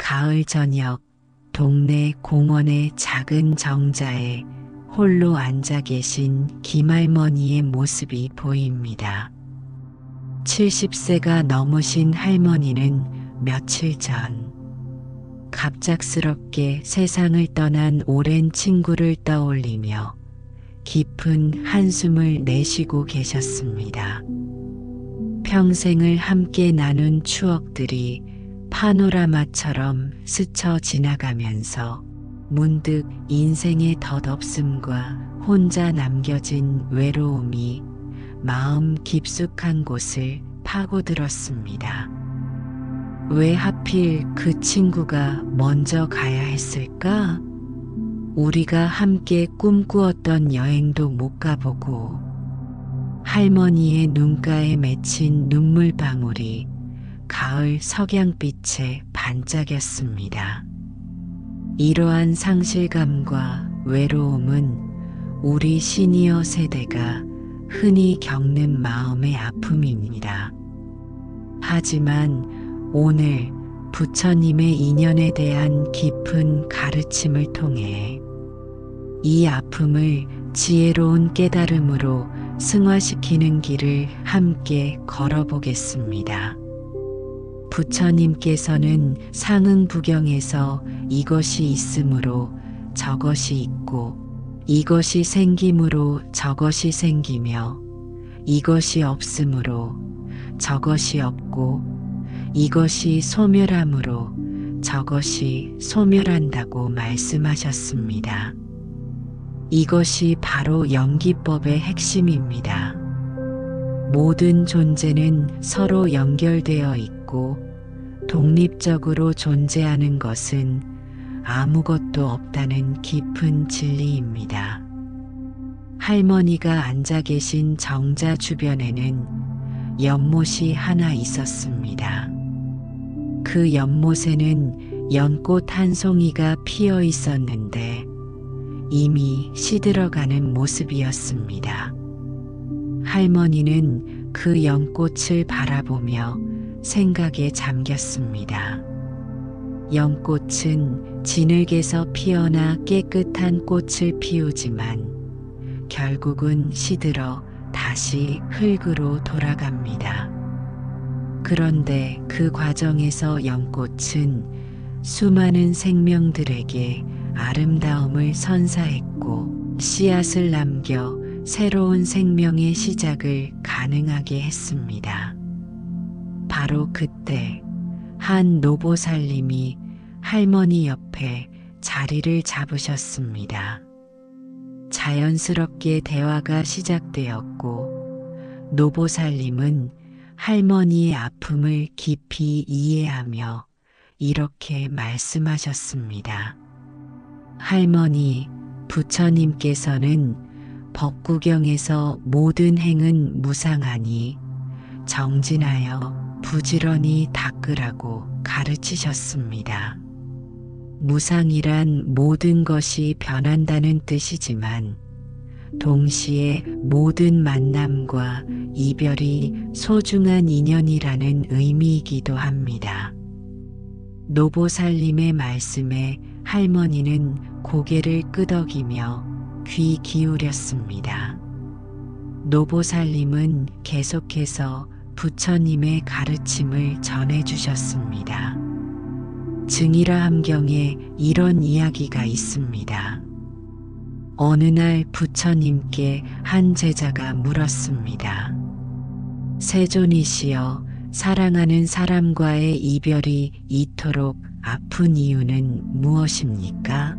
가을 저녁, 동네 공원의 작은 정자에 홀로 앉아 계신 김할머니의 모습이 보입니다. 70세가 넘으신 할머니는 며칠 전 갑작스럽게 세상을 떠난 오랜 친구를 떠올리며 깊은 한숨을 내쉬고 계셨습니다. 평생을 함께 나눈 추억들이 파노라마처럼 스쳐 지나가면서 문득 인생의 덧없음과 혼자 남겨진 외로움이 마음 깊숙한 곳을 파고들었습니다. 왜 하필 그 친구가 먼저 가야 했을까? 우리가 함께 꿈꾸었던 여행도 못 가보고 할머니의 눈가에 맺힌 눈물방울이 가을 석양빛에 반짝였습니다. 이러한 상실감과 외로움은 우리 시니어 세대가 흔히 겪는 마음의 아픔입니다. 하지만 오늘 부처님의 인연에 대한 깊은 가르침을 통해 이 아픔을 지혜로운 깨달음으로 승화시키는 길을 함께 걸어보겠습니다. 부처님께서는 상응부경에서 이것이 있으므로 저것이 있고 이것이 생김으로 저것이 생기며 이것이 없으므로 저것이 없고 이것이 소멸함으로 저것이 소멸한다고 말씀하셨습니다. 이것이 바로 연기법의 핵심입니다. 모든 존재는 서로 연결되어 있고 독립적으로 존재하는 것은 아무것도 없다는 깊은 진리입니다. 할머니가 앉아 계신 정자 주변에는 연못이 하나 있었습니다. 그 연못에는 연꽃 한 송이가 피어 있었는데 이미 시들어가는 모습이었습니다. 할머니는 그 연꽃을 바라보며 생각에 잠겼습니다. 연꽃은 진흙에서 피어나 깨끗한 꽃을 피우지만 결국은 시들어 다시 흙으로 돌아갑니다. 그런데 그 과정에서 연꽃은 수많은 생명들에게 아름다움을 선사했고 씨앗을 남겨 새로운 생명의 시작을 가능하게 했습니다. 바로 그때 한 노보살님이 할머니 옆에 자리를 잡으셨습니다. 자연스럽게 대화가 시작되었고 노보살님은 할머니의 아픔을 깊이 이해하며 이렇게 말씀하셨습니다. 할머니, 부처님께서는 법구경에서 모든 행은 무상하니 정진하여 부지런히 닦으라고 가르치셨습니다. 무상이란 모든 것이 변한다는 뜻이지만 동시에 모든 만남과 이별이 소중한 인연이라는 의미이기도 합니다. 노보살님의 말씀에 할머니는 고개를 끄덕이며 귀 기울였습니다. 노보살님은 계속해서 부처님의 가르침을 전해주셨습니다. 증이라 함경에 이런 이야기가 있습니다. 어느 날 부처님께 한 제자가 물었습니다. 세존이시여, 사랑하는 사람과의 이별이 이토록 아픈 이유는 무엇입니까?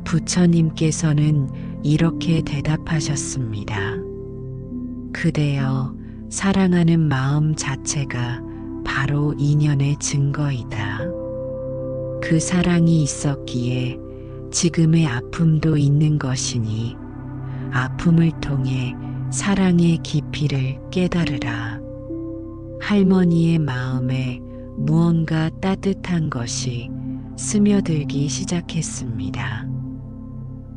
부처님께서는 이렇게 대답하셨습니다. 그대여, 사랑하는 마음 자체가 바로 인연의 증거이다. 그 사랑이 있었기에 지금의 아픔도 있는 것이니 아픔을 통해 사랑의 깊이를 깨달으라. 할머니의 마음에 무언가 따뜻한 것이 스며들기 시작했습니다.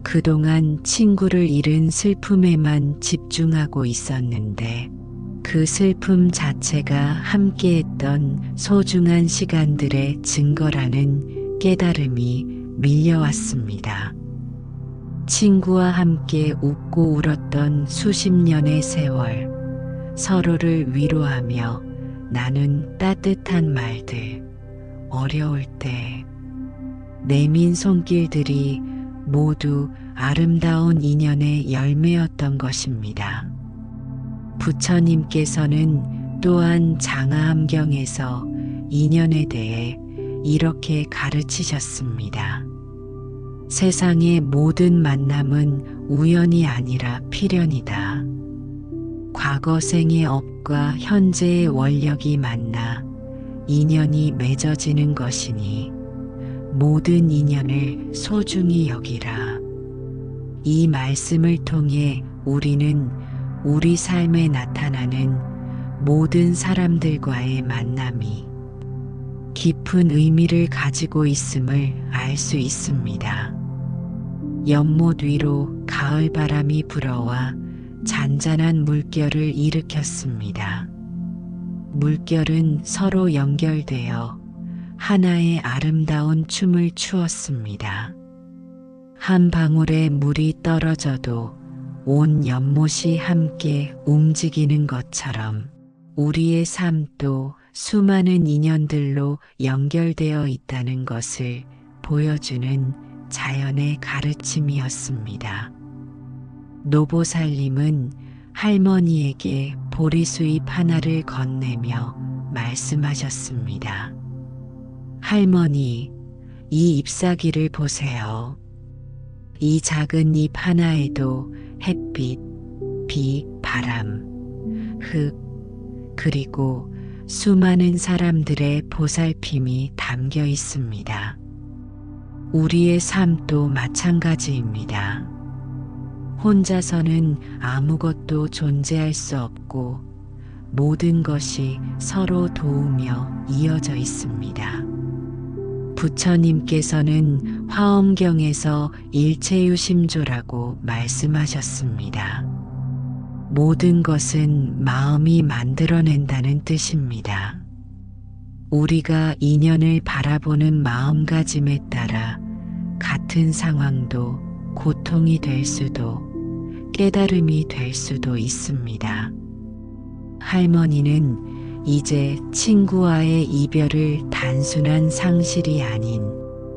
그동안 친구를 잃은 슬픔에만 집중하고 있었는데 그 슬픔 자체가 함께했던 소중한 시간들의 증거라는 깨달음이 밀려왔습니다. 친구와 함께 웃고 울었던 수십 년의 세월, 서로를 위로하며 나눈 따뜻한 말들, 어려울 때 내민 손길들이 모두 아름다운 인연의 열매였던 것입니다. 부처님께서는 또한 장하함경에서 인연에 대해 이렇게 가르치셨습니다. 세상의 모든 만남은 우연이 아니라 필연이다. 과거 생의 업과 현재의 원력이 만나 인연이 맺어지는 것이니 모든 인연을 소중히 여기라. 이 말씀을 통해 우리는 우리 삶에 나타나는 모든 사람들과의 만남이 깊은 의미를 가지고 있음을 알 수 있습니다. 연못 위로 가을 바람이 불어와 잔잔한 물결을 일으켰습니다. 물결은 서로 연결되어 하나의 아름다운 춤을 추었습니다. 한 방울의 물이 떨어져도 온 연못이 함께 움직이는 것처럼 우리의 삶도 수많은 인연들로 연결되어 있다는 것을 보여주는 자연의 가르침이었습니다. 노보살님은 할머니에게 보리수잎 하나를 건네며 말씀하셨습니다. 할머니, 이 잎사귀를 보세요. 이 작은 잎 하나에도 햇빛, 비, 바람, 흙, 그리고 수많은 사람들의 보살핌이 담겨 있습니다. 우리의 삶도 마찬가지입니다. 혼자서는 아무것도 존재할 수 없고 모든 것이 서로 도우며 이어져 있습니다. 부처님께서는 화엄경에서 일체유심조라고 말씀하셨습니다. 모든 것은 마음이 만들어낸다는 뜻입니다. 우리가 인연을 바라보는 마음가짐에 따라 같은 상황도 고통이 될 수도 깨달음이 될 수도 있습니다. 할머니는 이제 친구와의 이별을 단순한 상실이 아닌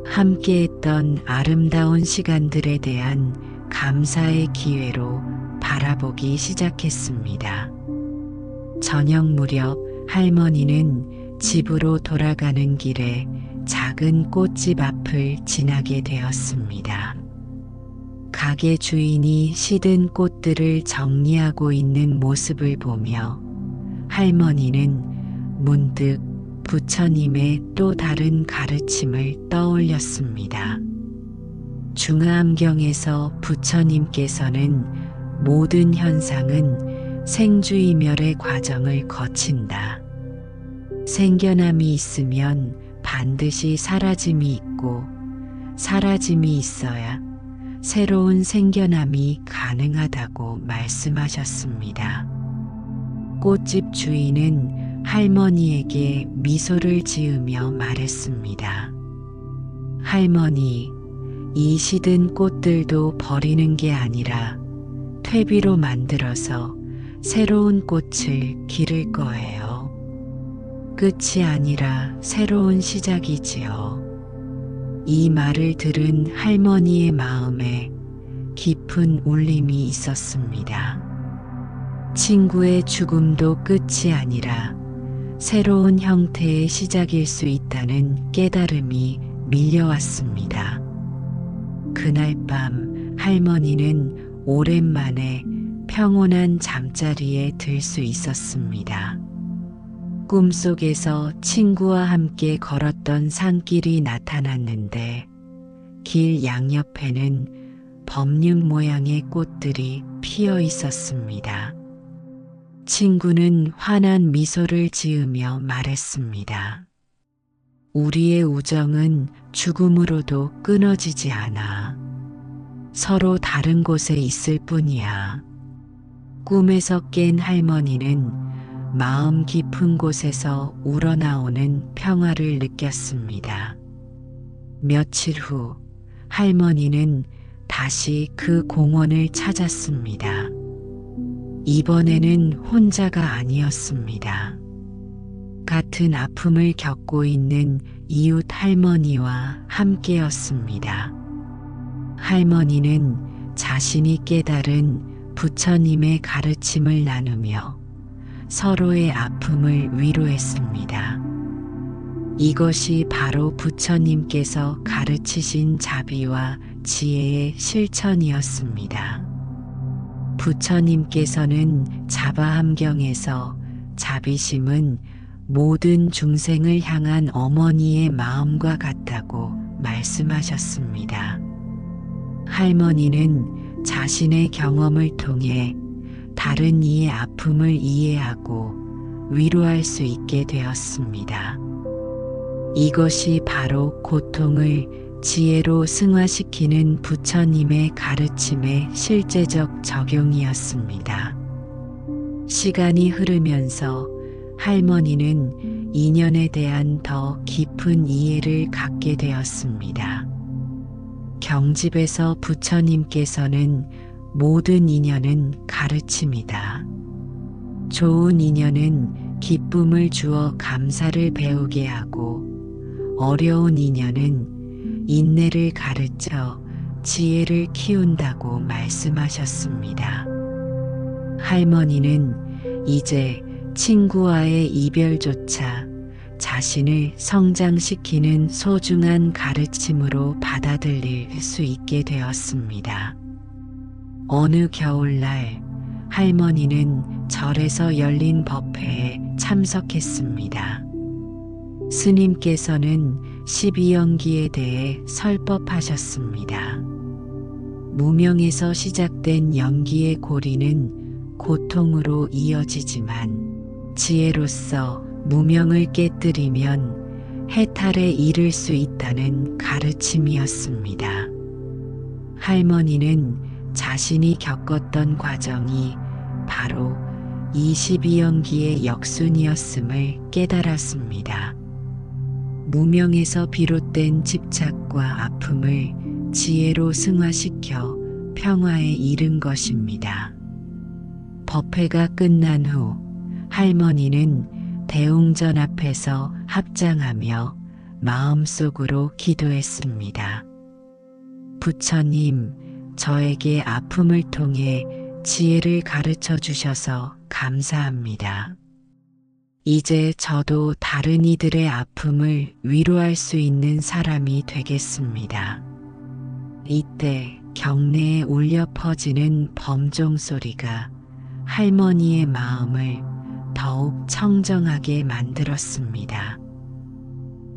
함께했던 아름다운 시간들에 대한 감사의 기회로 바라보기 시작했습니다. 저녁 무렵 할머니는 집으로 돌아가는 길에 작은 꽃집 앞을 지나게 되었습니다. 가게 주인이 시든 꽃들을 정리하고 있는 모습을 보며 할머니는 문득 부처님의 또 다른 가르침을 떠올렸습니다. 중화암경에서 부처님께서는 모든 현상은 생주이멸의 과정을 거친다. 생겨남이 있으면 반드시 사라짐이 있고 사라짐이 있어야 새로운 생겨남이 가능하다고 말씀하셨습니다. 꽃집 주인은 할머니에게 미소를 지으며 말했습니다. 할머니, 이 시든 꽃들도 버리는 게 아니라 퇴비로 만들어서 새로운 꽃을 기를 거예요. 끝이 아니라 새로운 시작이지요. 이 말을 들은 할머니의 마음에 깊은 울림이 있었습니다. 친구의 죽음도 끝이 아니라 새로운 형태의 시작일 수 있다는 깨달음이 밀려왔습니다. 그날 밤 할머니는 오랜만에 평온한 잠자리에 들 수 있었습니다. 꿈속에서 친구와 함께 걸었던 산길이 나타났는데 길 양옆에는 법륜 모양의 꽃들이 피어 있었습니다. 친구는 환한 미소를 지으며 말했습니다. 우리의 우정은 죽음으로도 끊어지지 않아. 서로 다른 곳에 있을 뿐이야. 꿈에서 깬 할머니는 마음 깊은 곳에서 우러나오는 평화를 느꼈습니다. 며칠 후 할머니는 다시 그 공원을 찾았습니다. 이번에는 혼자가 아니었습니다. 같은 아픔을 겪고 있는 이웃 할머니와 함께였습니다. 할머니는 자신이 깨달은 부처님의 가르침을 나누며 서로의 아픔을 위로했습니다. 이것이 바로 부처님께서 가르치신 자비와 지혜의 실천이었습니다. 부처님께서는 자바함경에서 자비심은 모든 중생을 향한 어머니의 마음과 같다고 말씀하셨습니다. 할머니는 자신의 경험을 통해 다른 이의 아픔을 이해하고 위로할 수 있게 되었습니다. 이것이 바로 고통을 지혜로 승화시키는 부처님의 가르침의 실제적 적용이었습니다. 시간이 흐르면서 할머니는 인연에 대한 더 깊은 이해를 갖게 되었습니다. 경집에서 부처님께서는 모든 인연은 가르침이다. 좋은 인연은 기쁨을 주어 감사를 배우게 하고 어려운 인연은 인내를 가르쳐 지혜를 키운다고 말씀하셨습니다. 할머니는 이제 친구와의 이별조차 자신을 성장시키는 소중한 가르침으로 받아들일 수 있게 되었습니다. 어느 겨울날 할머니는 절에서 열린 법회에 참석했습니다. 스님께서는 12연기에 대해 설법하셨습니다. 무명에서 시작된 연기의 고리는 고통으로 이어지지만 지혜로서 무명을 깨뜨리면 해탈에 이를 수 있다는 가르침이었습니다. 할머니는 자신이 겪었던 과정이 바로 22연기의 역순이었음을 깨달았습니다. 무명에서 비롯된 집착과 아픔을 지혜로 승화시켜 평화에 이른 것입니다. 법회가 끝난 후 할머니는 대웅전 앞에서 합장하며 마음속으로 기도했습니다. 부처님, 저에게 아픔을 통해 지혜를 가르쳐 주셔서 감사합니다. 이제 저도 다른 이들의 아픔을 위로할 수 있는 사람이 되겠습니다. 이때 경내에 울려 퍼지는 범종 소리가 할머니의 마음을 더욱 청정하게 만들었습니다.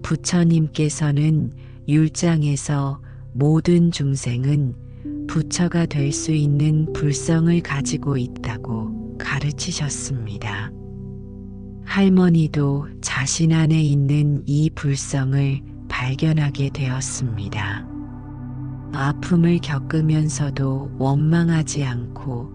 부처님께서는 율장에서 모든 중생은 부처가 될 수 있는 불성을 가지고 있다고 가르치셨습니다. 할머니도 자신 안에 있는 이 불성을 발견하게 되었습니다. 아픔을 겪으면서도 원망하지 않고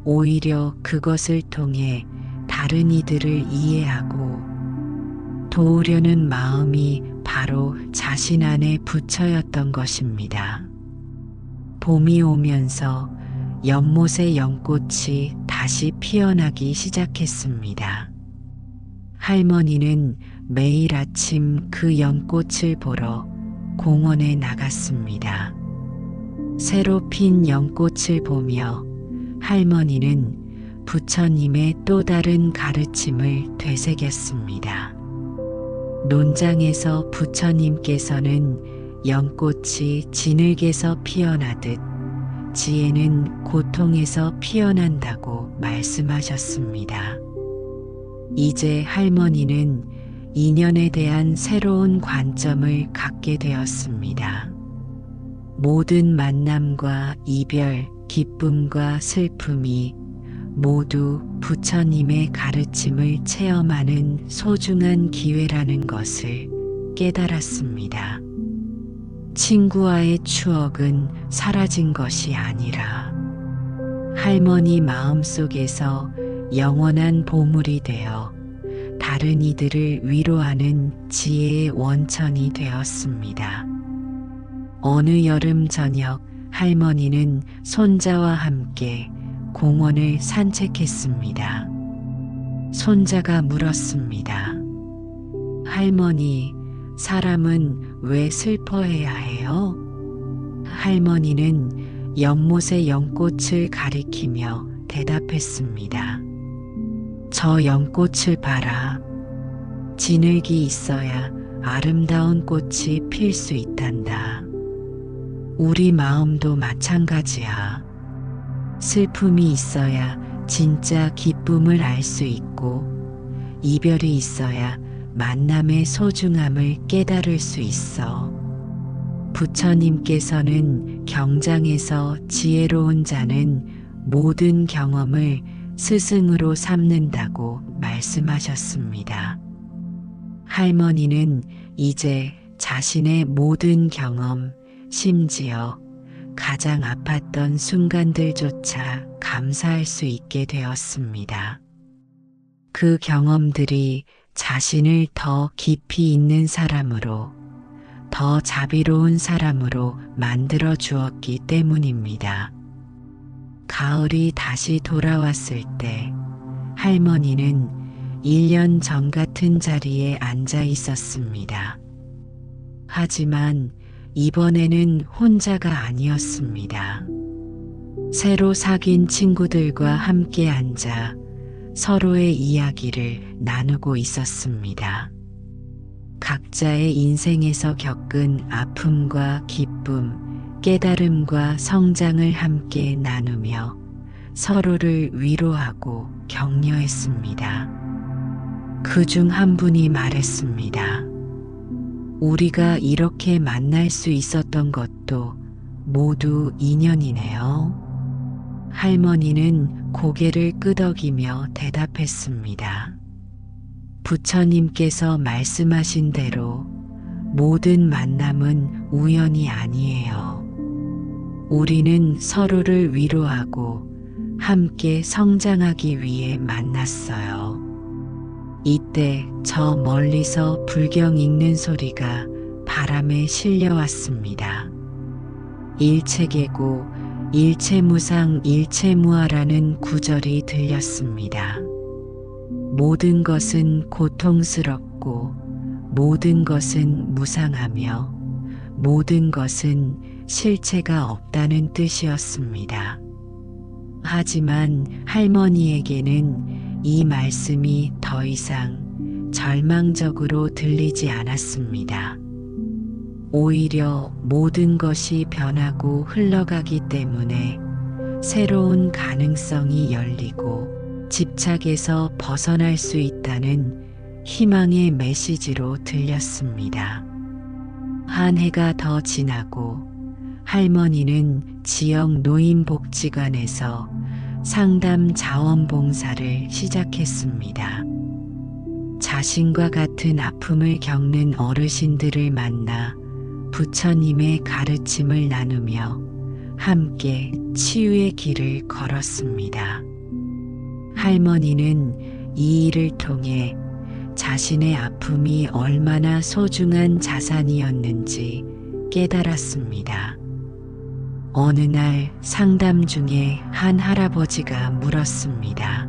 오히려 그것을 통해 다른 이들을 이해하고 도우려는 마음이 바로 자신 안에 부처였던 것입니다. 봄이 오면서 연못의 연꽃이 다시 피어나기 시작했습니다. 할머니는 매일 아침 그 연꽃을 보러 공원에 나갔습니다. 새로 핀 연꽃을 보며 할머니는 부처님의 또 다른 가르침을 되새겼습니다. 논장에서 부처님께서는 연꽃이 진흙에서 피어나듯 지혜는 고통에서 피어난다고 말씀하셨습니다. 이제 할머니는 인연에 대한 새로운 관점을 갖게 되었습니다. 모든 만남과 이별, 기쁨과 슬픔이 모두 부처님의 가르침을 체험하는 소중한 기회라는 것을 깨달았습니다. 친구와의 추억은 사라진 것이 아니라 할머니 마음속에서 영원한 보물이 되어 다른 이들을 위로하는 지혜의 원천이 되었습니다. 어느 여름 저녁 할머니는 손자와 함께 공원을 산책했습니다. 손자가 물었습니다. 할머니, 사람은 왜 슬퍼해야 해요? 할머니는 연못의 연꽃을 가리키며 대답했습니다. 저 연꽃을 봐라. 진흙이 있어야 아름다운 꽃이 필 수 있단다. 우리 마음도 마찬가지야. 슬픔이 있어야 진짜 기쁨을 알 수 있고, 이별이 있어야 만남의 소중함을 깨달을 수 있어. 부처님께서는 경장에서 지혜로운 자는 모든 경험을 스승으로 삼는다고 말씀하셨습니다. 할머니는 이제 자신의 모든 경험, 심지어 가장 아팠던 순간들조차 감사할 수 있게 되었습니다. 그 경험들이 자신을 더 깊이 있는 사람으로, 더 자비로운 사람으로 만들어 주었기 때문입니다. 가을이 다시 돌아왔을 때 할머니는 1년 전 같은 자리에 앉아 있었습니다. 하지만 이번에는 혼자가 아니었습니다. 새로 사귄 친구들과 함께 앉아 서로의 이야기를 나누고 있었습니다. 각자의 인생에서 겪은 아픔과 기쁨, 깨달음과 성장을 함께 나누며 서로를 위로하고 격려했습니다. 그중 한 분이 말했습니다. 우리가 이렇게 만날 수 있었던 것도 모두 인연이네요. 할머니는 고개를 끄덕이며 대답했습니다. 부처님께서 말씀하신 대로 모든 만남은 우연이 아니에요. 우리는 서로를 위로하고 함께 성장하기 위해 만났어요. 이때 저 멀리서 불경 읽는 소리가 바람에 실려왔습니다. 일체계고 일체무상 일체무아라는 구절이 들렸습니다. 모든 것은 고통스럽고 모든 것은 무상하며 모든 것은 실체가 없다는 뜻이었습니다. 하지만 할머니에게는 이 말씀이 더 이상 절망적으로 들리지 않았습니다. 오히려 모든 것이 변하고 흘러가기 때문에 새로운 가능성이 열리고 집착에서 벗어날 수 있다는 희망의 메시지로 들렸습니다. 한 해가 더 지나고 할머니는 지역 노인복지관에서 상담 자원봉사를 시작했습니다. 자신과 같은 아픔을 겪는 어르신들을 만나 부처님의 가르침을 나누며 함께 치유의 길을 걸었습니다. 할머니는 이 일을 통해 자신의 아픔이 얼마나 소중한 자산이었는지 깨달았습니다. 어느 날 상담 중에 한 할아버지가 물었습니다.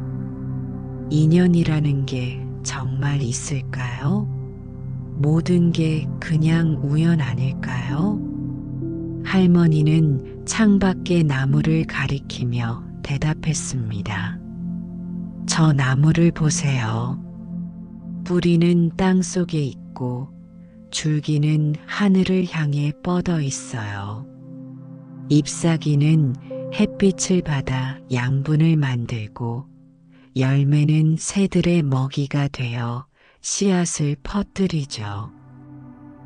인연이라는 게 정말 있을까요? 모든 게 그냥 우연 아닐까요? 할머니는 창밖의 나무를 가리키며 대답했습니다. 저 나무를 보세요. 뿌리는 땅 속에 있고 줄기는 하늘을 향해 뻗어 있어요. 잎사귀는 햇빛을 받아 양분을 만들고 열매는 새들의 먹이가 되어 씨앗을 퍼뜨리죠.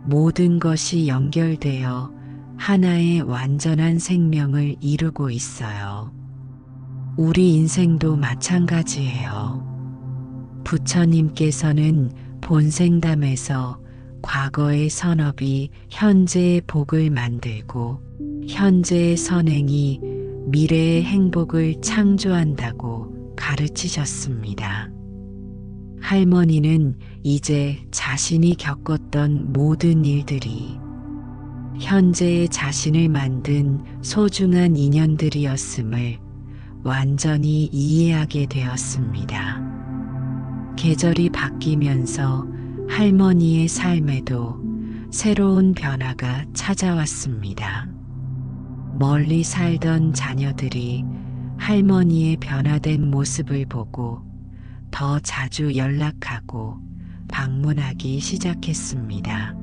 모든 것이 연결되어 하나의 완전한 생명을 이루고 있어요. 우리 인생도 마찬가지예요. 부처님께서는 본생담에서 과거의 선업이 현재의 복을 만들고 현재의 선행이 미래의 행복을 창조한다고 가르치셨습니다. 할머니는 이제 자신이 겪었던 모든 일들이 현재의 자신을 만든 소중한 인연들이었음을 완전히 이해하게 되었습니다. 계절이 바뀌면서 할머니의 삶에도 새로운 변화가 찾아왔습니다. 멀리 살던 자녀들이 할머니의 변화된 모습을 보고 더 자주 연락하고 방문하기 시작했습니다.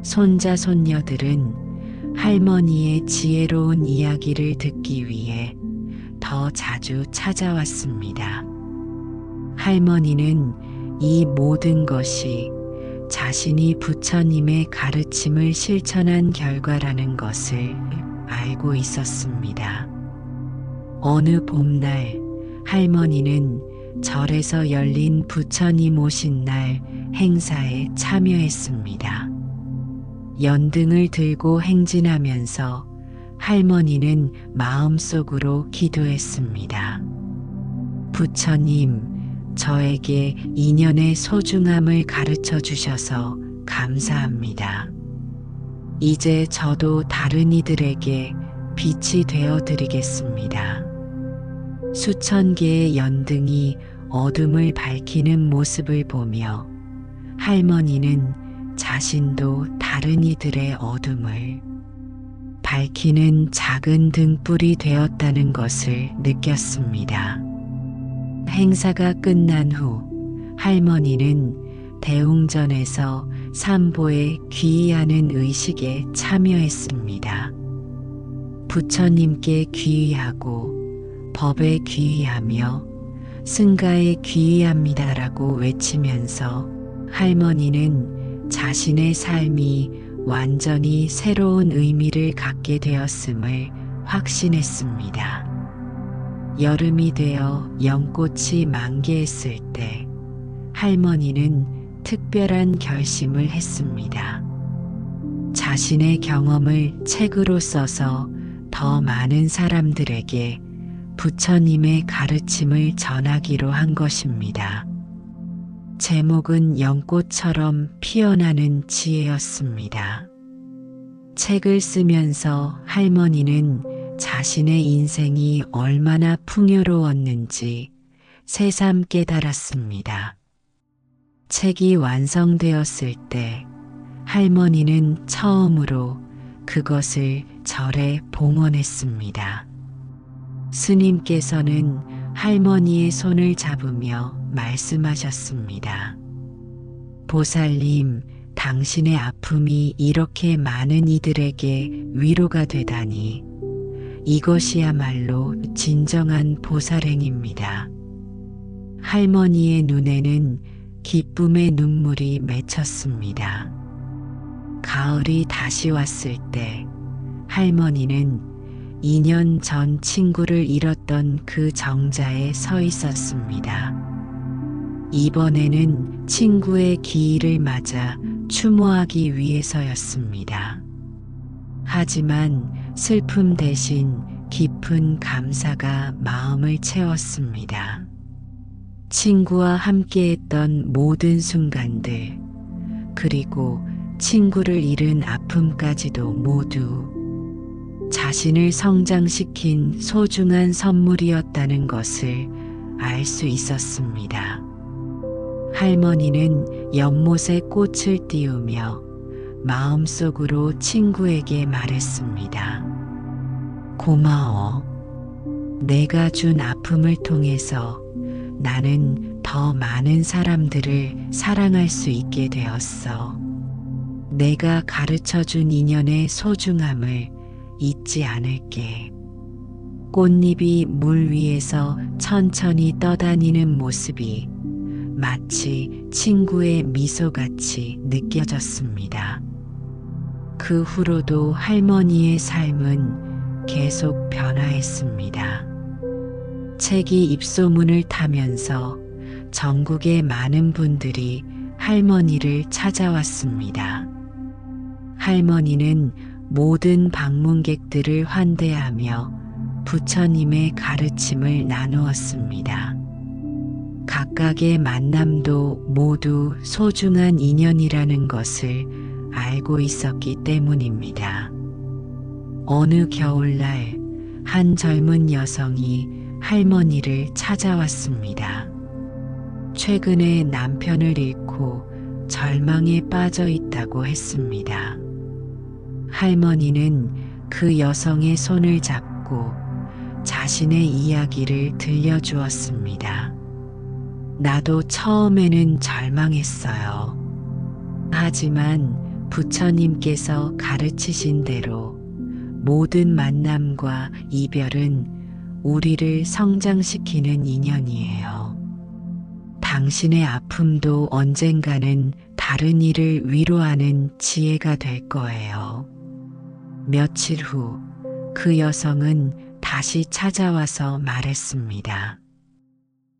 손자, 손녀들은 할머니의 지혜로운 이야기를 듣기 위해 더 자주 찾아왔습니다. 할머니는 이 모든 것이 자신이 부처님의 가르침을 실천한 결과라는 것을 알고 있었습니다. 어느 봄날 할머니는 절에서 열린 부처님 오신 날 행사에 참여했습니다. 연등을 들고 행진하면서 할머니는 마음속으로 기도했습니다. 부처님, 저에게 인연의 소중함을 가르쳐 주셔서 감사합니다. 이제 저도 다른 이들에게 빛이 되어 드리겠습니다. 수천 개의 연등이 어둠을 밝히는 모습을 보며 할머니는 자신도 다른 이들의 어둠을 밝히는 작은 등불이 되었다는 것을 느꼈습니다. 행사가 끝난 후 할머니는 대웅전에서 삼보에 귀의하는 의식에 참여했습니다. 부처님께 귀의하고 법에 귀의하며 승가에 귀의합니다라고 외치면서 할머니는 자신의 삶이 완전히 새로운 의미를 갖게 되었음을 확신했습니다. 여름이 되어 연꽃이 만개했을 때 할머니는 특별한 결심을 했습니다. 자신의 경험을 책으로 써서 더 많은 사람들에게 부처님의 가르침을 전하기로 한 것입니다. 제목은 연꽃처럼 피어나는 지혜였습니다. 책을 쓰면서 할머니는 자신의 인생이 얼마나 풍요로웠는지 새삼 깨달았습니다. 책이 완성되었을 때 할머니는 처음으로 그것을 절에 봉헌했습니다. 스님께서는 할머니의 손을 잡으며 말씀하셨습니다. 보살님, 당신의 아픔이 이렇게 많은 이들에게 위로가 되다니 이것이야말로 진정한 보살행입니다. 할머니의 눈에는 기쁨의 눈물이 맺혔습니다. 가을이 다시 왔을 때 할머니는 2년 전 친구를 잃었던 그 정자에 서 있었습니다. 이번에는 친구의 기일을 맞아 추모하기 위해서였습니다. 하지만 슬픔 대신 깊은 감사가 마음을 채웠습니다. 친구와 함께했던 모든 순간들, 그리고 친구를 잃은 아픔까지도 모두 자신을 성장시킨 소중한 선물이었다는 것을 알 수 있었습니다. 할머니는 연못에 꽃을 띄우며 마음속으로 친구에게 말했습니다. 고마워. 내가 준 아픔을 통해서 나는 더 많은 사람들을 사랑할 수 있게 되었어. 내가 가르쳐준 인연의 소중함을 잊지 않을게. 꽃잎이 물 위에서 천천히 떠다니는 모습이 마치 친구의 미소같이 느껴졌습니다. 그 후로도 할머니의 삶은 계속 변화했습니다. 책이 입소문을 타면서 전국의 많은 분들이 할머니를 찾아왔습니다. 할머니는 모든 방문객들을 환대하며 부처님의 가르침을 나누었습니다. 각각의 만남도 모두 소중한 인연이라는 것을 알고 있었기 때문입니다. 어느 겨울날 한 젊은 여성이 할머니를 찾아왔습니다. 최근에 남편을 잃고 절망에 빠져 있다고 했습니다. 할머니는 그 여성의 손을 잡고 자신의 이야기를 들려주었습니다. 나도 처음에는 절망했어요. 하지만 부처님께서 가르치신 대로 모든 만남과 이별은 우리를 성장시키는 인연이에요. 당신의 아픔도 언젠가는 다른 이를 위로하는 지혜가 될 거예요. 며칠 후 그 여성은 다시 찾아와서 말했습니다.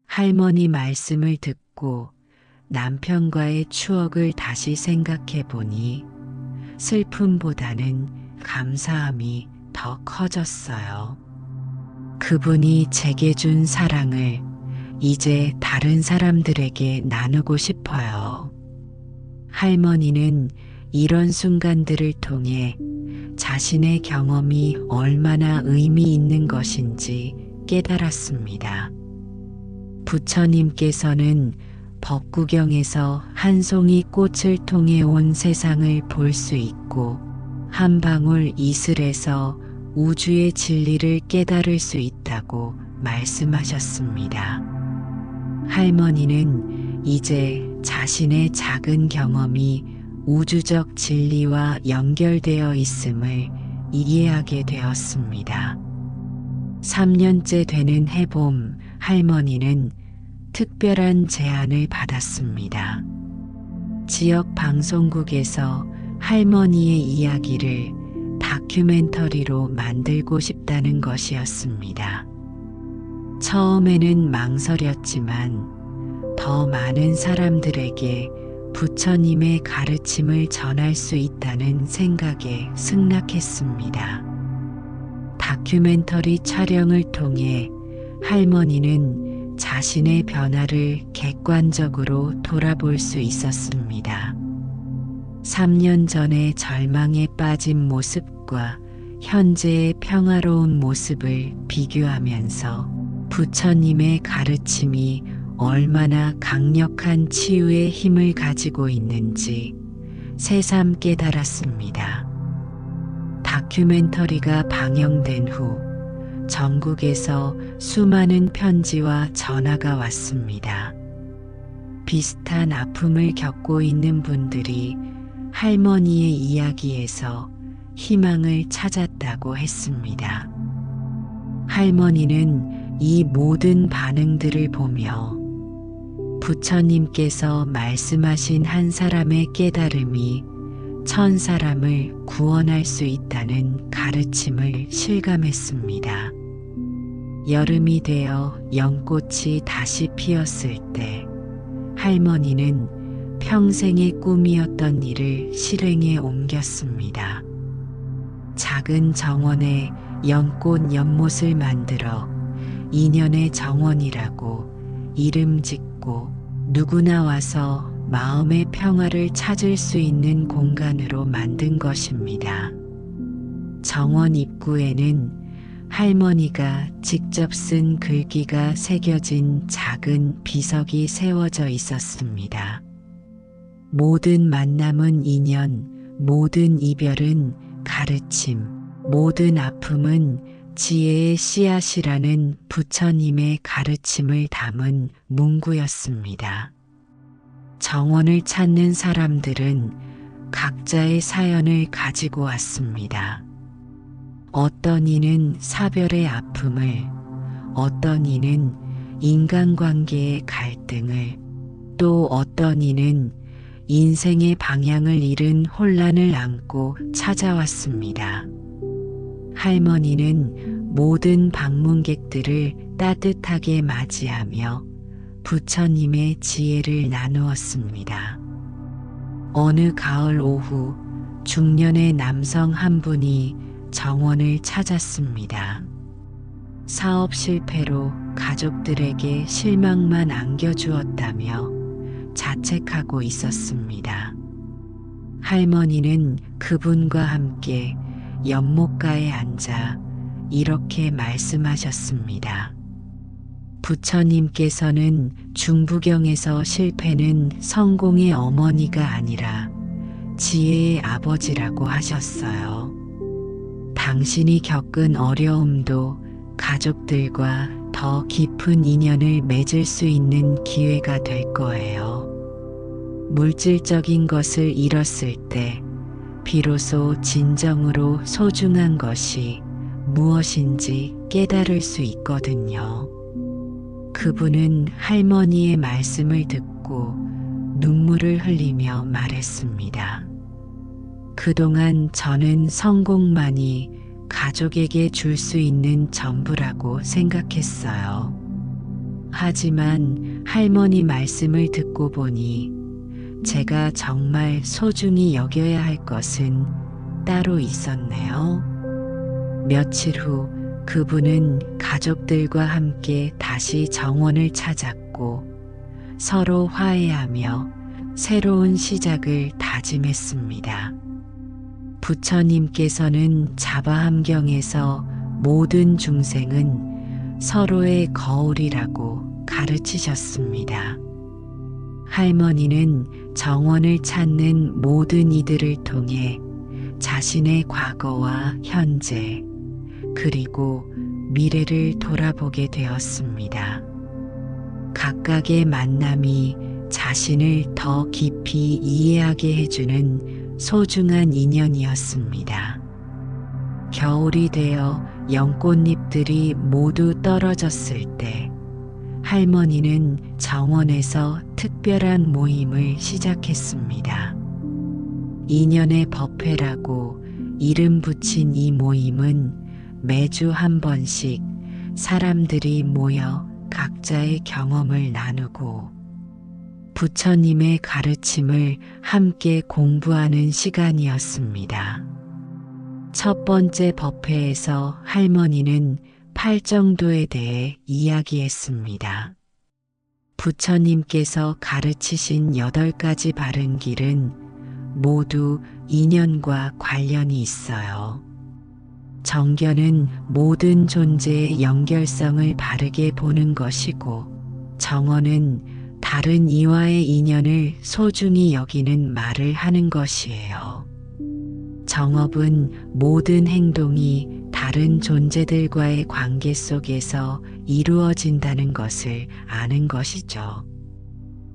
할머니 말씀을 듣고 남편과의 추억을 다시 생각해 보니 슬픔보다는 감사함이 더 커졌어요. 그분이 제게 준 사랑을 이제 다른 사람들에게 나누고 싶어요. 할머니는 이런 순간들을 통해 자신의 경험이 얼마나 의미 있는 것인지 깨달았습니다. 부처님께서는 법구경에서 한 송이 꽃을 통해 온 세상을 볼 수 있고 한 방울 이슬에서 우주의 진리를 깨달을 수 있다고 말씀하셨습니다. 할머니는 이제 자신의 작은 경험이 우주적 진리와 연결되어 있음을 이해하게 되었습니다. 3년째 되는 해봄, 할머니는 특별한 제안을 받았습니다. 지역 방송국에서 할머니의 이야기를 다큐멘터리로 만들고 싶다는 것이었습니다. 처음에는 망설였지만 더 많은 사람들에게 부처님의 가르침을 전할 수 있다는 생각에 승낙했습니다. 다큐멘터리 촬영을 통해 할머니는 자신의 변화를 객관적으로 돌아볼 수 있었습니다. 3년 전의 절망에 빠진 모습과 현재의 평화로운 모습을 비교하면서 부처님의 가르침이 얼마나 강력한 치유의 힘을 가지고 있는지 새삼 깨달았습니다. 다큐멘터리가 방영된 후 전국에서 수많은 편지와 전화가 왔습니다. 비슷한 아픔을 겪고 있는 분들이 할머니의 이야기에서 희망을 찾았다고 했습니다. 할머니는 이 모든 반응들을 보며 부처님께서 말씀하신 한 사람의 깨달음이 천 사람을 구원할 수 있다는 가르침을 실감했습니다. 여름이 되어 연꽃이 다시 피었을 때 할머니는 평생의 꿈이었던 일을 실행에 옮겼습니다. 작은 정원에 연꽃 연못을 만들어 인연의 정원이라고 이름 짓고 누구나 와서 마음의 평화를 찾을 수 있는 공간으로 만든 것입니다. 정원 입구에는 할머니가 직접 쓴 글귀가 새겨진 작은 비석이 세워져 있었습니다. 모든 만남은 인연, 모든 이별은 가르침, 모든 아픔은 지혜의 씨앗이라는 부처님의 가르침을 담은 문구였습니다. 정원을 찾는 사람들은 각자의 사연을 가지고 왔습니다. 어떤 이는 사별의 아픔을, 어떤 이는 인간관계의 갈등을, 또 어떤 이는 인생의 방향을 잃은 혼란을 안고 찾아왔습니다. 할머니는 모든 방문객들을 따뜻하게 맞이하며 부처님의 지혜를 나누었습니다. 어느 가을 오후 중년의 남성 한 분이 정원을 찾았습니다. 사업 실패로 가족들에게 실망만 안겨주었다며 자책하고 있었습니다. 할머니는 그분과 함께 연못가에 앉아 이렇게 말씀하셨습니다. 부처님께서는 중부경에서 실패는 성공의 어머니가 아니라 지혜의 아버지라고 하셨어요. 당신이 겪은 어려움도 가족들과 더 깊은 인연을 맺을 수 있는 기회가 될 거예요. 물질적인 것을 잃었을 때 비로소 진정으로 소중한 것이 무엇인지 깨달을 수 있거든요. 그분은 할머니의 말씀을 듣고 눈물을 흘리며 말했습니다. 그동안 저는 성공만이 가족에게 줄 수 있는 전부라고 생각했어요. 하지만 할머니 말씀을 듣고 보니 제가 정말 소중히 여겨야 할 것은 따로 있었네요. 며칠 후 그분은 가족들과 함께 다시 정원을 찾았고 서로 화해하며 새로운 시작을 다짐했습니다. 부처님께서는 자바함경에서 모든 중생은 서로의 거울이라고 가르치셨습니다. 할머니는 정원을 찾는 모든 이들을 통해 자신의 과거와 현재 그리고 미래를 돌아보게 되었습니다. 각각의 만남이 자신을 더 깊이 이해하게 해주는 소중한 인연이었습니다. 겨울이 되어 연꽃잎들이 모두 떨어졌을 때 할머니는 정원에서 특별한 모임을 시작했습니다. 인연의 법회라고 이름 붙인 이 모임은 매주 한 번씩 사람들이 모여 각자의 경험을 나누고 부처님의 가르침을 함께 공부하는 시간이었습니다. 첫 번째 법회에서 할머니는 팔정도에 대해 이야기했습니다. 부처님께서 가르치신 8가지 바른 길은 모두 인연과 관련이 있어요. 정견은 모든 존재의 연결성을 바르게 보는 것이고, 정언은 다른 이와의 인연을 소중히 여기는 말을 하는 것이에요. 정업은 모든 행동이 다른 존재들과의 관계 속에서 이루어진다는 것을 아는 것이죠.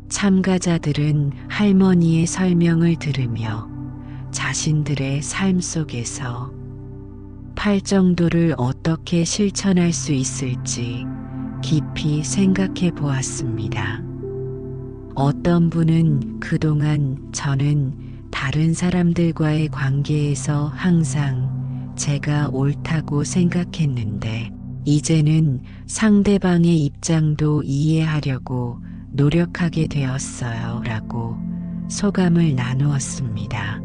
참가자들은 할머니의 설명을 들으며 자신들의 삶 속에서 팔정도를 어떻게 실천할 수 있을지 깊이 생각해 보았습니다. 어떤 분은 그동안 저는 다른 사람들과의 관계에서 항상 제가 옳다고 생각했는데 이제는 상대방의 입장도 이해하려고 노력하게 되었어요 라고 소감을 나누었습니다.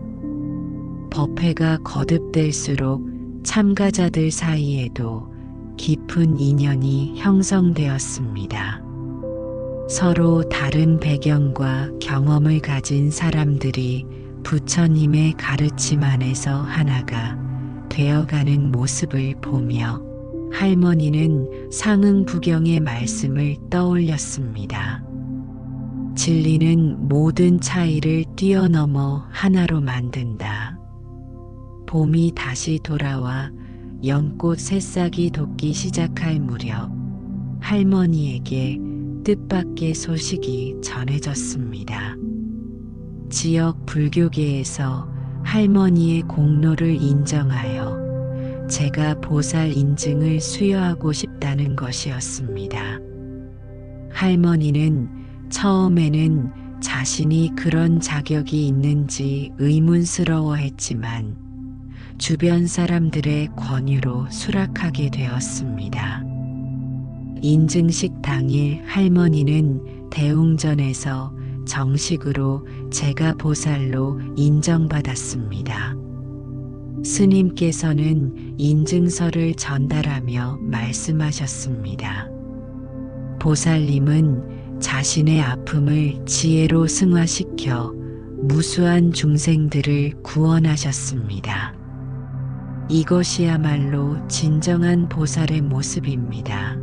법회가 거듭될수록 참가자들 사이에도 깊은 인연이 형성되었습니다. 서로 다른 배경과 경험을 가진 사람들이 부처님의 가르침 안에서 하나가 되어가는 모습을 보며 할머니는 상응부경의 말씀을 떠올렸습니다. 진리는 모든 차이를 뛰어넘어 하나로 만든다. 봄이 다시 돌아와 연꽃 새싹이 돋기 시작할 무렵 할머니에게 뜻밖의 소식이 전해졌습니다. 지역 불교계에서 할머니의 공로를 인정하여 제가 보살 인증을 수여하고 싶다는 것이었습니다. 할머니는 처음에는 자신이 그런 자격이 있는지 의문스러워했지만 주변 사람들의 권유로 수락하게 되었습니다. 인증식 당일 할머니는 대웅전에서 정식으로 제가 보살로 인정받았습니다. 스님께서는 인증서를 전달하며 말씀하셨습니다. 보살님은 자신의 아픔을 지혜로 승화시켜 무수한 중생들을 구원하셨습니다. 이것이야말로 진정한 보살의 모습입니다.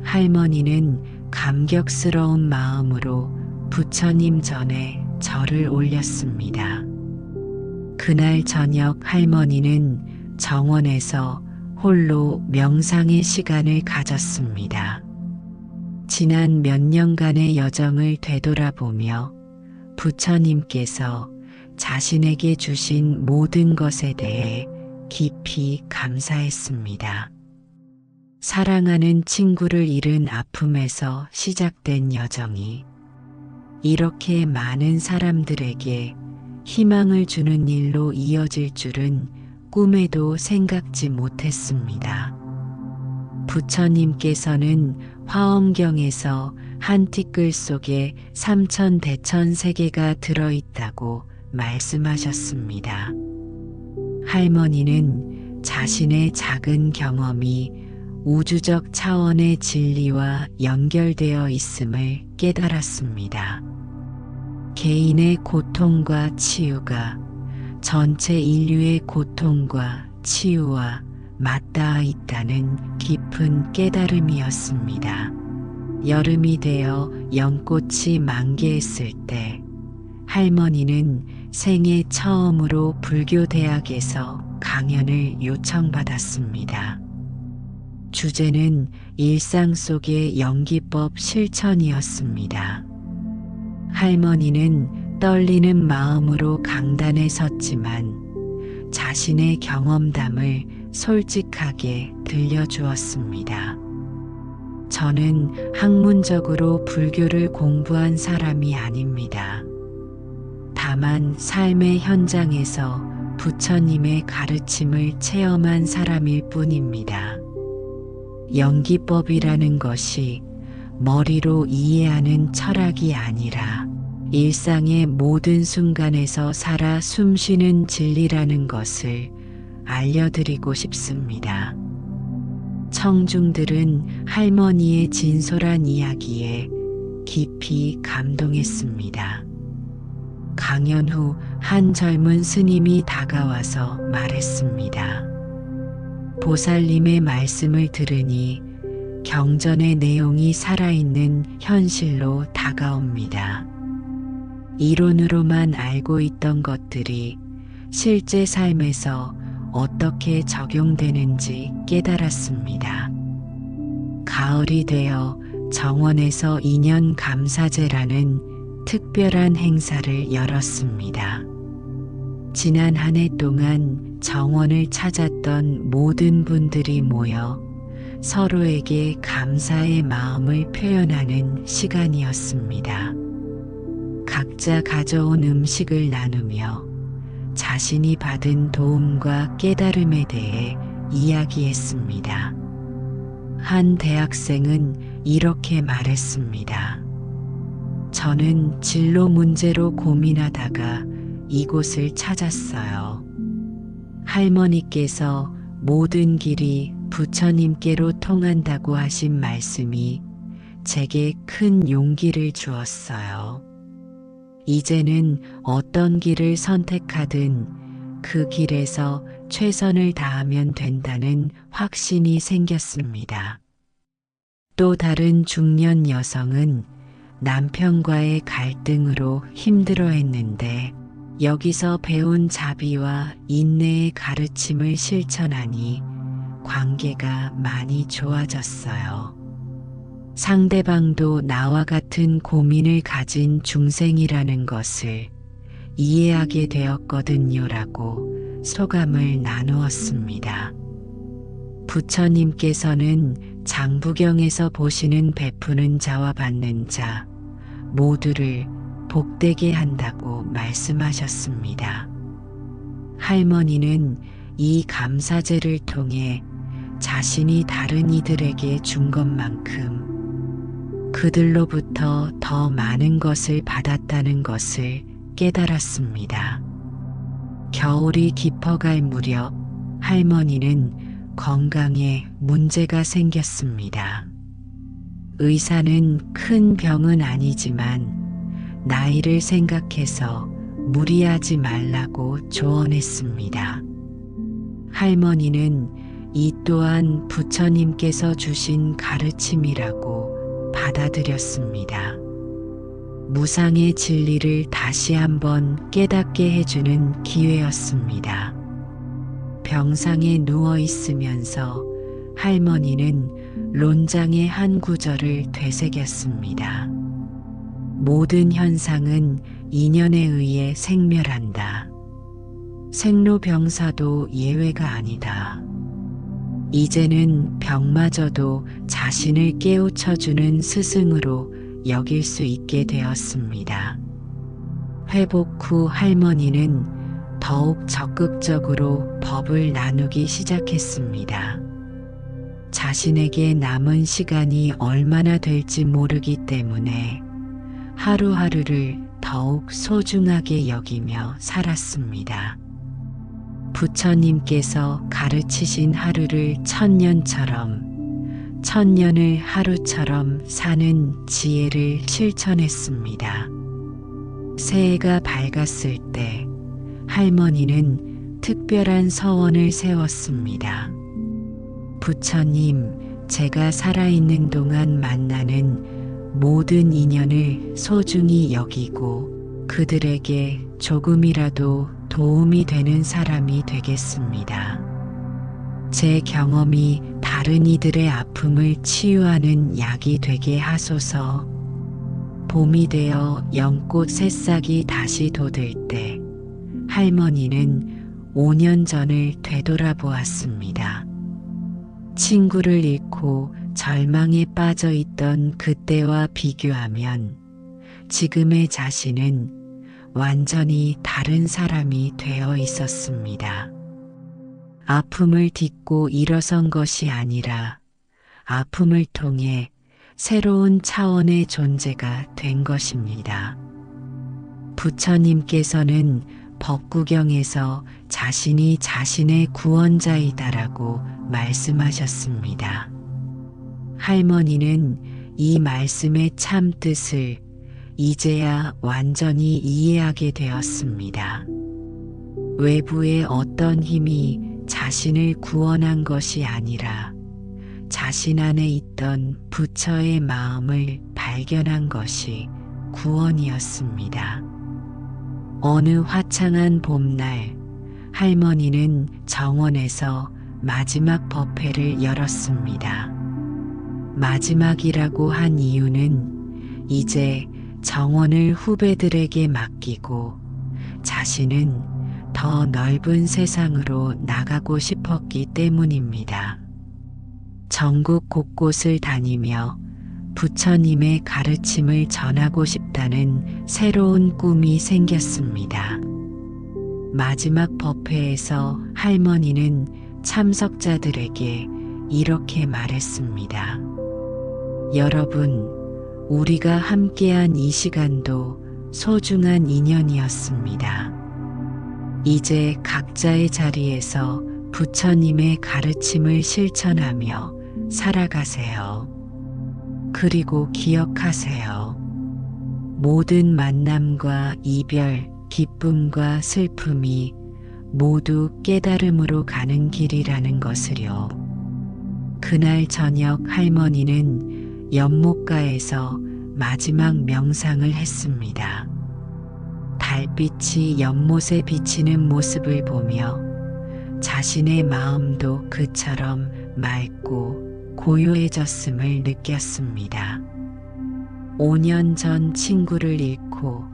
할머니는 감격스러운 마음으로 부처님 전에 절을 올렸습니다. 그날 저녁 할머니는 정원에서 홀로 명상의 시간을 가졌습니다. 지난 몇 년간의 여정을 되돌아보며 부처님께서 자신에게 주신 모든 것에 대해 깊이 감사했습니다. 사랑하는 친구를 잃은 아픔에서 시작된 여정이 이렇게 많은 사람들에게 희망을 주는 일로 이어질 줄은 꿈에도 생각지 못했습니다. 부처님께서는 화엄경에서 한 티끌 속에 삼천대천세계가 들어있다고 말씀하셨습니다. 할머니는 자신의 작은 경험이 우주적 차원의 진리와 연결되어 있음을 깨달았습니다. 개인의 고통과 치유가 전체 인류의 고통과 치유와 맞닿아 있다는 깊은 깨달음이었습니다. 여름이 되어 연꽃이 만개했을 때 할머니는 생애 처음으로 불교대학에서 강연을 요청받았습니다. 주제는 일상 속의 연기법 실천이었습니다. 할머니는 떨리는 마음으로 강단에 섰지만 자신의 경험담을 솔직하게 들려주었습니다. 저는 학문적으로 불교를 공부한 사람이 아닙니다. 다만 삶의 현장에서 부처님의 가르침을 체험한 사람일 뿐입니다. 연기법이라는 것이 머리로 이해하는 철학이 아니라 일상의 모든 순간에서 살아 숨쉬는 진리라는 것을 알려드리고 싶습니다. 청중들은 할머니의 진솔한 이야기에 깊이 감동했습니다. 강연 후 한 젊은 스님이 다가와서 말했습니다. 보살님의 말씀을 들으니 경전의 내용이 살아있는 현실로 다가옵니다. 이론으로만 알고 있던 것들이 실제 삶에서 어떻게 적용되는지 깨달았습니다. 가을이 되어 정원에서 인연 감사제라는 특별한 행사를 열었습니다. 지난 한 해 동안 정원을 찾았던 모든 분들이 모여 서로에게 감사의 마음을 표현하는 시간이었습니다. 각자 가져온 음식을 나누며 자신이 받은 도움과 깨달음에 대해 이야기했습니다. 한 대학생은 이렇게 말했습니다. 저는 진로 문제로 고민하다가 이곳을 찾았어요. 할머니께서 모든 길이 부처님께로 통한다고 하신 말씀이 제게 큰 용기를 주었어요. 이제는 어떤 길을 선택하든 그 길에서 최선을 다하면 된다는 확신이 생겼습니다. 또 다른 중년 여성은 남편과의 갈등으로 힘들어했는데 여기서 배운 자비와 인내의 가르침을 실천하니 관계가 많이 좋아졌어요. 상대방도 나와 같은 고민을 가진 중생이라는 것을 이해하게 되었거든요라고 소감을 나누었습니다. 부처님께서는 장부경에서 보시는 베푸는 자와 받는 자 모두를 복되게 한다고 말씀하셨습니다. 할머니는 이 감사제를 통해 자신이 다른 이들에게 준 것만큼 그들로부터 더 많은 것을 받았다는 것을 깨달았습니다. 겨울이 깊어갈 무렵 할머니는 건강에 문제가 생겼습니다. 의사는 큰 병은 아니지만 나이를 생각해서 무리하지 말라고 조언했습니다. 할머니는 이 또한 부처님께서 주신 가르침이라고 받아들였습니다. 무상의 진리를 다시 한번 깨닫게 해주는 기회였습니다. 병상에 누워 있으면서 할머니는 론장의 한 구절을 되새겼습니다. 모든 현상은 인연에 의해 생멸한다. 생로병사도 예외가 아니다. 이제는 병마저도 자신을 깨우쳐주는 스승으로 여길 수 있게 되었습니다. 회복 후 할머니는 더욱 적극적으로 법을 나누기 시작했습니다. 자신에게 남은 시간이 얼마나 될지 모르기 때문에 하루하루를 더욱 소중하게 여기며 살았습니다. 부처님께서 가르치신 하루를 천년처럼, 천년을 하루처럼 사는 지혜를 실천했습니다. 새해가 밝았을 때 할머니는 특별한 서원을 세웠습니다. 부처님, 제가 살아있는 동안 만나는 모든 인연을 소중히 여기고 그들에게 조금이라도 도움이 되는 사람이 되겠습니다. 제 경험이 다른 이들의 아픔을 치유하는 약이 되게 하소서. 봄이 되어 연꽃 새싹이 다시 돋을 때 할머니는 5년 전을 되돌아보았습니다. 친구를 잃고 절망에 빠져 있던 그때와 비교하면 지금의 자신은 완전히 다른 사람이 되어 있었습니다. 아픔을 딛고 일어선 것이 아니라 아픔을 통해 새로운 차원의 존재가 된 것입니다. 부처님께서는 법구경에서 자신이 자신의 구원자이다라고 말씀하셨습니다. 할머니는 이 말씀의 참 뜻을 이제야 완전히 이해하게 되었습니다. 외부의 어떤 힘이 자신을 구원한 것이 아니라 자신 안에 있던 부처의 마음을 발견한 것이 구원이었습니다. 어느 화창한 봄날, 할머니는 정원에서 마지막 법회를 열었습니다. 마지막이라고 한 이유는 이제 정원을 후배들에게 맡기고 자신은 더 넓은 세상으로 나가고 싶었기 때문입니다. 전국 곳곳을 다니며 부처님의 가르침을 전하고 싶다는 새로운 꿈이 생겼습니다. 마지막 법회에서 할머니는 참석자들에게 이렇게 말했습니다. 여러분, 우리가 함께한 이 시간도 소중한 인연이었습니다. 이제 각자의 자리에서 부처님의 가르침을 실천하며 살아가세요. 그리고 기억하세요. 모든 만남과 이별, 기쁨과 슬픔이 모두 깨달음으로 가는 길이라는 것을요. 그날 저녁 할머니는 연못가에서 마지막 명상을 했습니다. 달빛이 연못에 비치는 모습을 보며 자신의 마음도 그처럼 맑고 고요해졌음을 느꼈습니다. 5년 전 친구를 잃고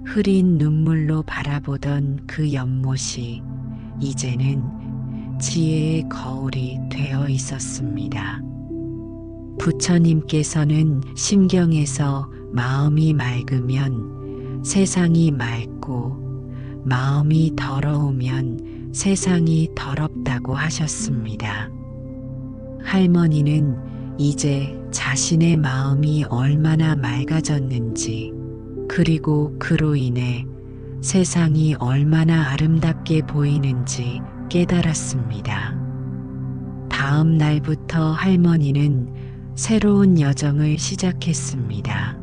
흐린 눈물로 바라보던 그 연못이 이제는 지혜의 거울이 되어 있었습니다. 부처님께서는 심경에서 마음이 맑으면 세상이 맑고 마음이 더러우면 세상이 더럽다고 하셨습니다. 할머니는 이제 자신의 마음이 얼마나 맑아졌는지, 그리고 그로 인해 세상이 얼마나 아름답게 보이는지 깨달았습니다. 다음 날부터 할머니는 새로운 여정을 시작했습니다.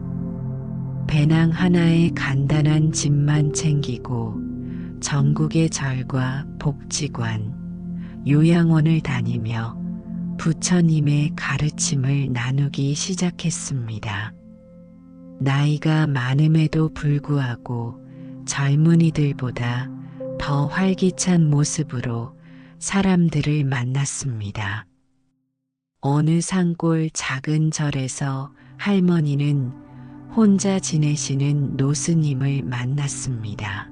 배낭 하나에 간단한 짐만 챙기고 전국의 절과 복지관, 요양원을 다니며 부처님의 가르침을 나누기 시작했습니다. 나이가 많음에도 불구하고 젊은이들보다 더 활기찬 모습으로 사람들을 만났습니다. 어느 산골 작은 절에서 할머니는 혼자 지내시는 노스님을 만났습니다.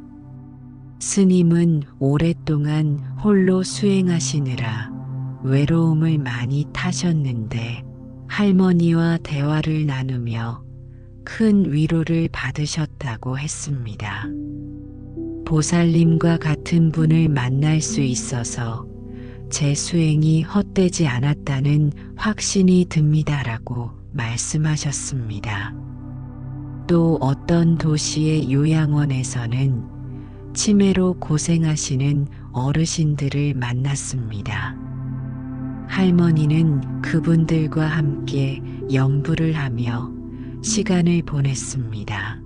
스님은 오랫동안 홀로 수행하시느라 외로움을 많이 타셨는데 할머니와 대화를 나누며 큰 위로를 받으셨다고 했습니다. 보살님과 같은 분을 만날 수 있어서 제 수행이 헛되지 않았다는 확신이 듭니다라고 말씀하셨습니다. 또 어떤 도시의 요양원에서는 치매로 고생하시는 어르신들을 만났습니다. 할머니는 그분들과 함께 연부를 하며 시간을 보냈습니다.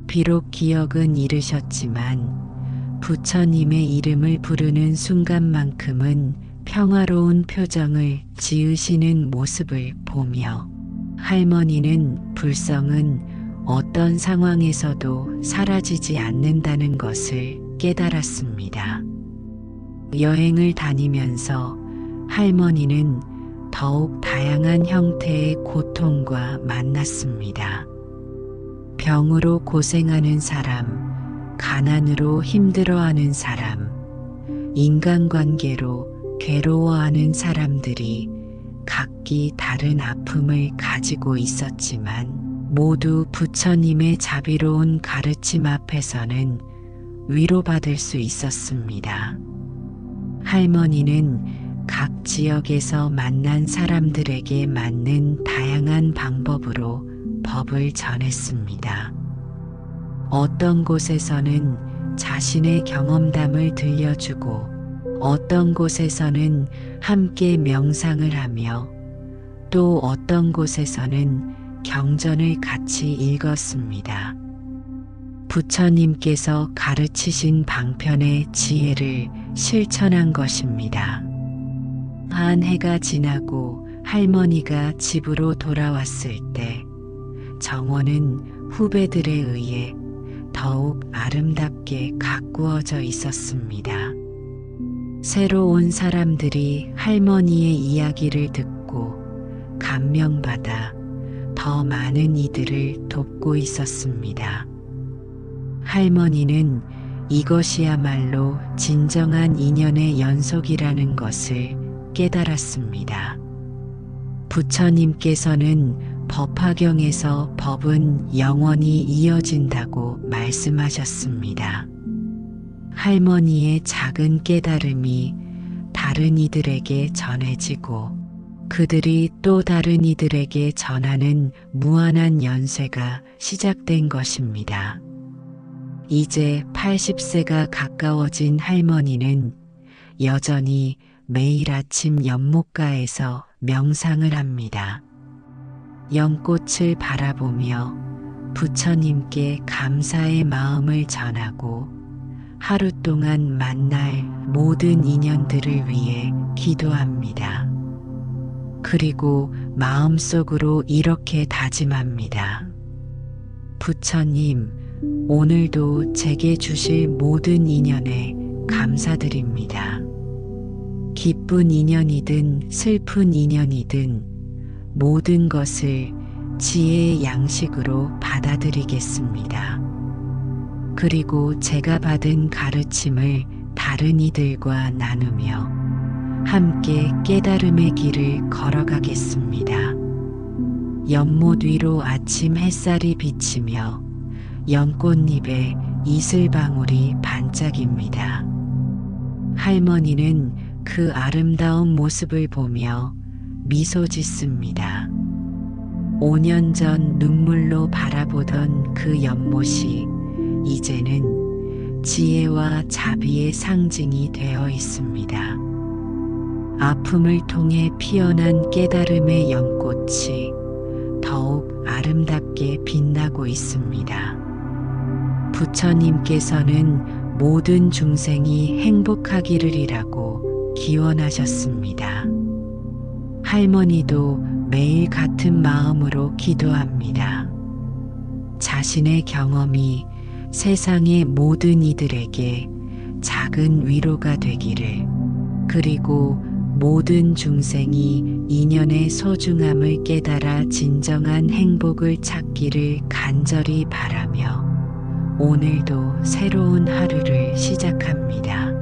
비록 기억은 잃으셨지만 부처님의 이름을 부르는 순간만큼은 평화로운 표정을 지으시는 모습을 보며 할머니는 불성은 어떤 상황에서도 사라지지 않는다는 것을 깨달았습니다. 여행을 다니면서 할머니는 더욱 다양한 형태의 고통과 만났습니다. 병으로 고생하는 사람, 가난으로 힘들어하는 사람, 인간관계로 괴로워하는 사람들이 각기 다른 아픔을 가지고 있었지만 모두 부처님의 자비로운 가르침 앞에서는 위로받을 수 있었습니다. 할머니는 각 지역에서 만난 사람들에게 맞는 다양한 방법으로 법을 전했습니다. 어떤 곳에서는 자신의 경험담을 들려주고 어떤 곳에서는 함께 명상을 하며 또 어떤 곳에서는 경전을 같이 읽었습니다. 부처님께서 가르치신 방편의 지혜를 실천한 것입니다. 한 해가 지나고 할머니가 집으로 돌아왔을 때 정원은 후배들에 의해 더욱 아름답게 가꾸어져 있었습니다. 새로 온 사람들이 할머니의 이야기를 듣고 감명받아 더 많은 이들을 돕고 있었습니다. 할머니는 이것이야말로 진정한 인연의 연속이라는 것을 깨달았습니다. 부처님께서는 법화경에서 법은 영원히 이어진다고 말씀하셨습니다. 할머니의 작은 깨달음이 다른 이들에게 전해지고 그들이 또 다른 이들에게 전하는 무한한 연쇄가 시작된 것입니다. 이제 80세가 가까워진 할머니는 여전히 매일 아침 연못가에서 명상을 합니다. 연꽃을 바라보며 부처님께 감사의 마음을 전하고 하루 동안 만날 모든 인연들을 위해 기도합니다. 그리고 마음속으로 이렇게 다짐합니다. 부처님, 오늘도 제게 주실 모든 인연에 감사드립니다. 기쁜 인연이든 슬픈 인연이든 모든 것을 지혜의 양식으로 받아들이겠습니다. 그리고 제가 받은 가르침을 다른 이들과 나누며 함께 깨달음의 길을 걸어가겠습니다. 연못 위로 아침 햇살이 비치며 연꽃잎에 이슬방울이 반짝입니다. 할머니는 그 아름다운 모습을 보며 미소 짓습니다. 5년 전 눈물로 바라보던 그 연못이 이제는 지혜와 자비의 상징이 되어 있습니다. 아픔을 통해 피어난 깨달음의 연꽃이 더욱 아름답게 빛나고 있습니다. 부처님께서는 모든 중생이 행복하기를이라고 기원하셨습니다. 할머니도 매일 같은 마음으로 기도합니다. 자신의 경험이 세상의 모든 이들에게 작은 위로가 되기를, 그리고 모든 중생이 인연의 소중함을 깨달아 진정한 행복을 찾기를 간절히 바라며 오늘도 새로운 하루를 시작합니다.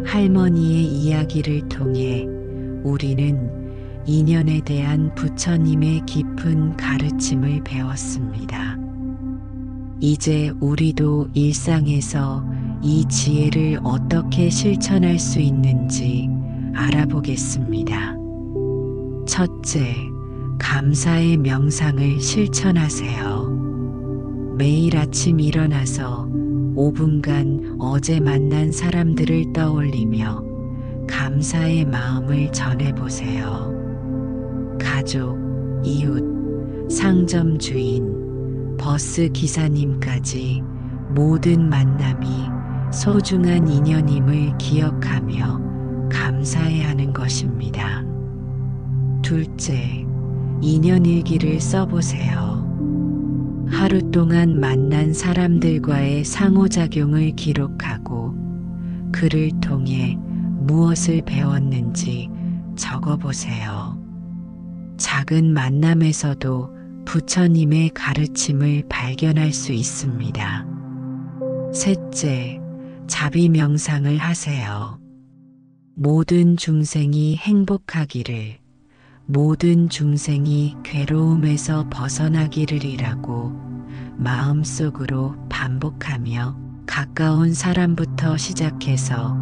할머니의 이야기를 통해 우리는 인연에 대한 부처님의 깊은 가르침을 배웠습니다. 이제 우리도 일상에서 이 지혜를 어떻게 실천할 수 있는지 알아보겠습니다. 첫째, 감사의 명상을 실천하세요. 매일 아침 일어나서 5분간 어제 만난 사람들을 떠올리며 감사의 마음을 전해보세요. 가족, 이웃, 상점 주인, 버스 기사님까지 모든 만남이 소중한 인연임을 기억하며 감사해야 하는 것입니다. 둘째, 인연일기를 써보세요. 하루 동안 만난 사람들과의 상호작용을 기록하고 그를 통해 무엇을 배웠는지 적어보세요. 작은 만남에서도 부처님의 가르침을 발견할 수 있습니다. 셋째, 자비 명상을 하세요. 모든 중생이 행복하기를, 모든 중생이 괴로움에서 벗어나기를이라고 마음속으로 반복하며 가까운 사람부터 시작해서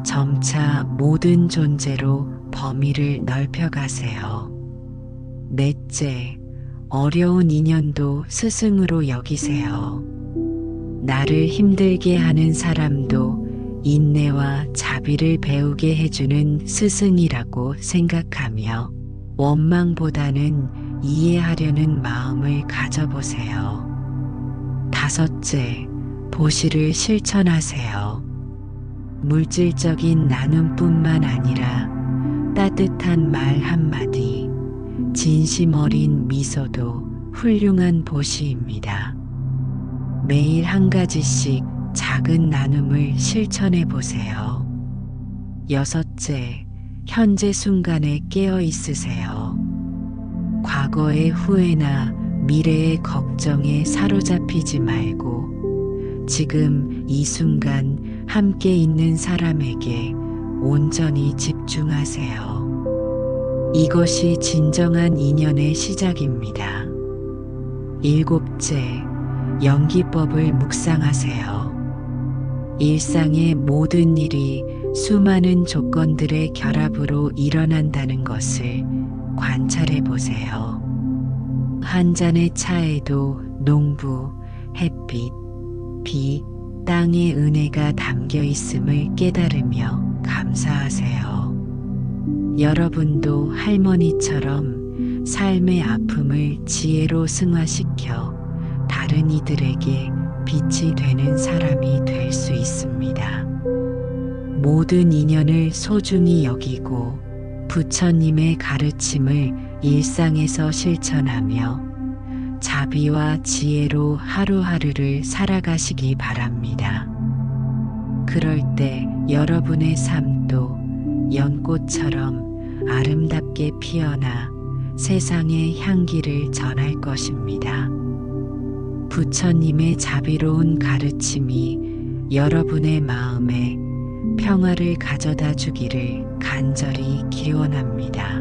점차 모든 존재로 범위를 넓혀가세요. 넷째, 어려운 인연도 스승으로 여기세요. 나를 힘들게 하는 사람도 인내와 자비를 배우게 해주는 스승이라고 생각하며 원망보다는 이해하려는 마음을 가져보세요. 다섯째, 보시를 실천하세요. 물질적인 나눔뿐만 아니라 따뜻한 말 한마디, 진심 어린 미소도 훌륭한 보시입니다. 매일 한 가지씩 작은 나눔을 실천해 보세요. 여섯째, 현재 순간에 깨어 있으세요. 과거의 후회나 미래의 걱정에 사로잡히지 말고 지금 이 순간 함께 있는 사람에게 온전히 집중하세요. 이것이 진정한 인연의 시작입니다. 일곱째, 연기법을 묵상하세요. 일상의 모든 일이 수많은 조건들의 결합으로 일어난다는 것을 관찰해 보세요. 한 잔의 차에도 농부, 햇빛, 비, 땅의 은혜가 담겨 있음을 깨달으며 감사하세요. 여러분도 할머니처럼 삶의 아픔을 지혜로 승화시켜 다른 이들에게 빛이 되는 사람이 될 수 있습니다. 모든 인연을 소중히 여기고 부처님의 가르침을 일상에서 실천하며 자비와 지혜로 하루하루를 살아가시기 바랍니다. 그럴 때 여러분의 삶도 연꽃처럼 아름답게 피어나 세상의 향기를 전할 것입니다. 부처님의 자비로운 가르침이 여러분의 마음에 평화를 가져다 주기를 간절히 기원합니다.